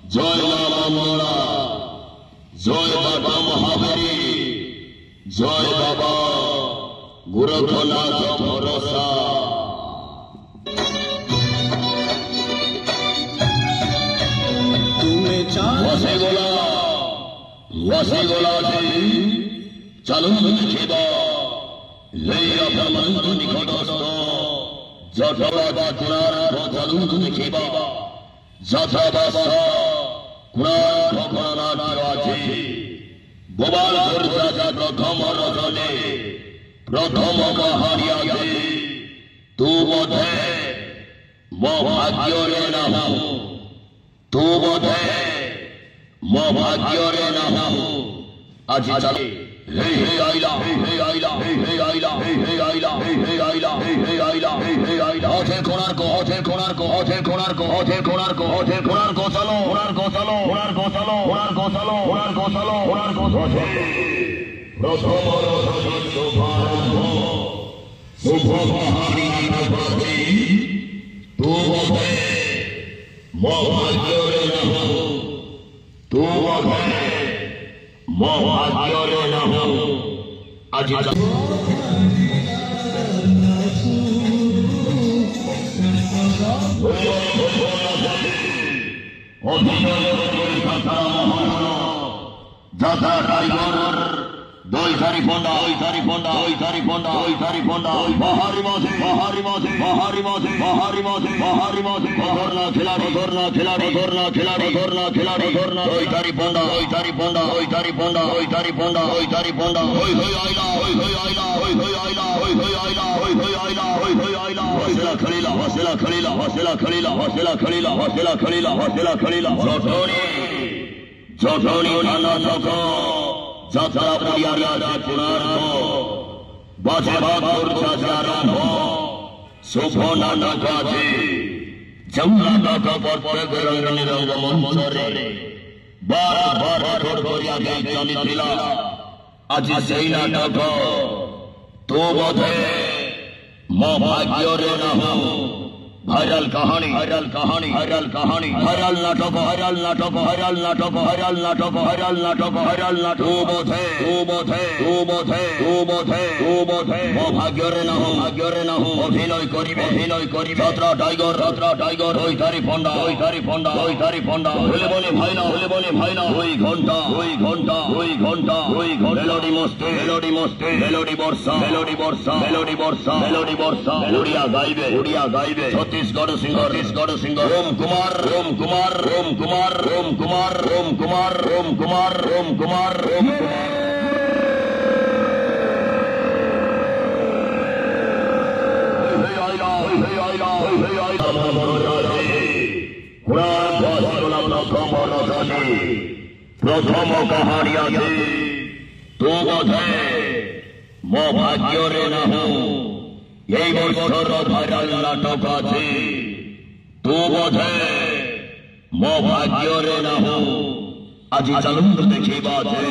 জয় মা জয় বাবা মহাবীর জয় বাবা গোরখনাথ ভরসা তুমি ওয়াসিগোলা চালুন দেখিবা লইয়া ব্রহ্মাণ্ড নিকটস্থ যথা কোণার্ক চালুন দেখিবা যথাবাসা কোণার্ক গণনাট্য আছে বোবাল দুর্গা প্রথম রচনে প্রথম কাহানি আছে তু বোধে মো ভাগ্যরে নাহু তু বোধে মো ভাগ্যরে নাহু আজি চলে হে হে আইলা হে হে আইলা হে হে আইলা হে হে আইলা হে হে আইলা হে হে আইলা হে হে আইলা হতে কোণার্ক হতে কোণার্ক হতে কোণার্ক হতে কোণার্ক হতে কোণার্ক চলো কোণার্ক চলো কোণার্ক চলো কোণার্ক চলো কোণার্ক চলো কোণার্ক হতে প্রথম রচনা শুভারম্ভ শুভ মহানি নাটকটি তু বোধে মো ভাগ্যরে নাহু তু বোধে মো ভাগ্যরে নাহু আজি যথা টাইগর দই ধারি ফন্ডা ওই ধারি ফন্ডা ওই ধারি ফন্ডা ওই ধারি ফন্ডা ওই বাহারি মাঝে বাহারি মাঝে বাহারি মাঝে বাহারি মাঝে বাহারি মাঝে ধরনা খিলাড়ি ধরনা খিলাড়ি ধরনা খিলাড়ি ধরনা খিলাড়ি ধরনা ওই ধারি ফন্ডা ওই ধারি ফন্ডা ওই ধারি ফন্ডা ওই ধারি ফন্ডা ওই ধারি ফন্ডা ওই হই আইলা ওই হই আইলা ওই হই আইলা ওই হই আইলা ওই হই আইলা ওই হই আইলা হসেলা খড়িলা হসেলা খড়িলা হসেলা খড়িলা হসেলা খড়িলা হসেলা খড়িলা হসেলা খড়িলা জঠনি নানা লোক যাত্রা পরিয়ারিয়া কোণার্ক বাজে বাদুর যাত্রারম্ভ শুভ নাটক আছে জমলা নাটক প্রত্যেক রঙ্গিনীর মঞ্চরে বার বার করিয়া চলিଥିଲା আজি সেই নাটক তু বোধে মো ভাগ্যরে নাহু ভাইরাল কাহানি ভাইরাল কাহানি ভাইরাল কাহানি ভাইরাল নাটক ভাইরাল নাটক ভাইরাল নাটক ভাইরাল নাটক ভাইরাল নাটক ভাইরাল নাটক তু বোধে তু বোধে তু বোধে তু বোধে তু বোধে মো ভাগ্যরে নাহু অভিনয় করিবে যাত্রা টাইগর ওই ধারি ফন্ডা ওই ধারি ফন্ডা ওই ধারি ফন্ডা হলে বলে ভাইনা ওই ঘন্টা ওই ঘন্টা ওই ঘন্টা ওই ঘন্টা মেলোডি মস্তে মেলোডি মস্তে মেলোডি বর্ষা মেলোডি বর্ষা মেলোডি বর্ষা মেলোডি বর্ষা উড়িয়া গাইবে ছত্তিশগড় সিংহ रोम कुमार प्रथम कहानी আছে তু বোধে মো ভাগ্যরে নাহু এই বছর ভাইরাল নাটক আছে তু বোধে মো ভাগ্যরে নাহু আজি চলুন দেখিবা আছে